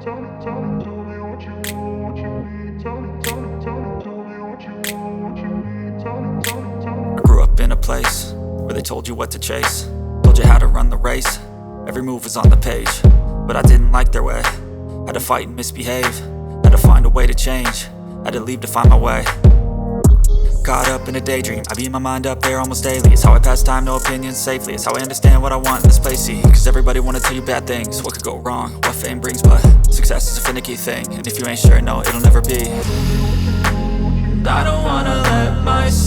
I grew up in a place where they told you what to chase, told you how to run the race. Every move was on the page, but I didn't like their way. Had to fight and misbehave, had to find a way to change, had to leave to find my way. Caught up in a daydream, I beat my mind up there almost daily. It's how I pass time, no opinions safely. It's how I understand what I want in this place, see. Cause everybody wanna tell you bad things, what could go wrong, what fame brings. But success is a finicky thing, and if you ain't sure, no, it'll never be. And I don't wanna let myself